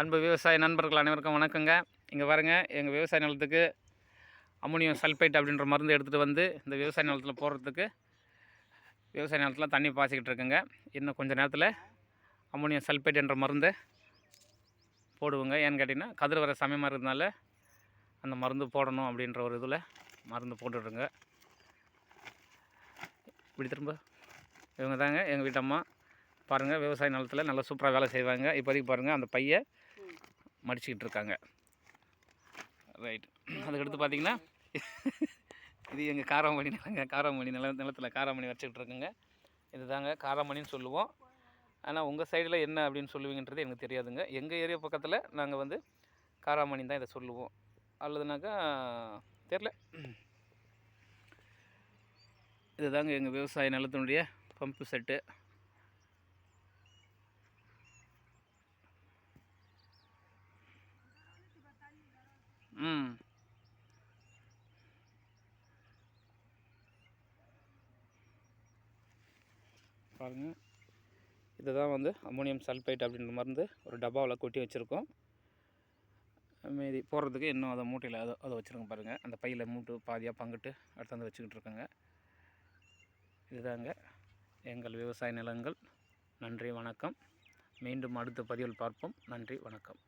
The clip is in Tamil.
அன்பு விவசாய நண்பர்கள் அனைவருக்கும் வணக்கங்க. இங்கே பாருங்கள், எங்கள் விவசாய நிலத்துக்கு அம்மோனியம் சல்ஃபேட் அப்படின்ற மருந்து எடுத்துகிட்டு வந்து இந்த விவசாய நிலத்தில் போடுறதுக்கு விவசாய நிலத்தில் தண்ணி பாய்ச்சிக்கிட்டு இருக்குங்க. இன்னும் கொஞ்சம் நேரத்தில் அம்மோனியம் சல்ஃபேட் என்ற மருந்து போடுவோங்க. ஏன்னு கேட்டிங்கன்னா கதிர் வர சமயமாக இருக்கிறதுனால அந்த மருந்து போடணும் அப்படின்ற ஒரு இதில் மருந்து போட்டுட்ருங்க. இப்படி திரும்ப இவங்க தாங்க எங்கள் வீட்டம்மா. பாருங்கள், விவசாய நிலத்தில் நல்லா சூப்பராக வேலை செய்வாங்க. இப்போதைக்கு பாருங்கள், அந்த பையை மடிச்சுக்கிட்டு இருக்காங்க. ரைட். அதுக்கடுத்து பார்த்திங்கன்னா இது எங்கள் காராமணி நிலங்க. காராமணி நிலத்தில் காராமணி வச்சுக்கிட்டு இருக்குங்க. இது தாங்க காராமணின்னு சொல்லுவோம். ஆனால் உங்கள் சைடில் என்ன அப்படின்னு சொல்லுவீங்கன்றது எனக்கு தெரியாதுங்க. எங்கள் ஏரியா பக்கத்தில் நாங்கள் வந்து காராமணி தான் இதை சொல்லுவோம். அல்லதுனாக்கா தெரில. இது தாங்க எங்கள் விவசாய நிலத்தினுடைய பம்பு செட்டு. பாருங்கள், இதுதான் வந்து அம்மோனியம் சல்ஃபேட் அப்படின்ற மருந்து ஒரு டப்பாவில் கொட்டி வச்சுருக்கோம். மீதி போடுறதுக்கு இன்னும் அதை மூட்டையில் அதை வச்சுருங்க. பாருங்கள், அந்த பையில் மூட்டு பாதியாக பங்கிட்டு அடுத்து வந்து வச்சுக்கிட்டு இருக்கோங்க. இதுதாங்க எங்கள் விவசாய நிலங்கள். நன்றி, வணக்கம். மீண்டும் அடுத்த பதிவில் பார்ப்போம். நன்றி, வணக்கம்.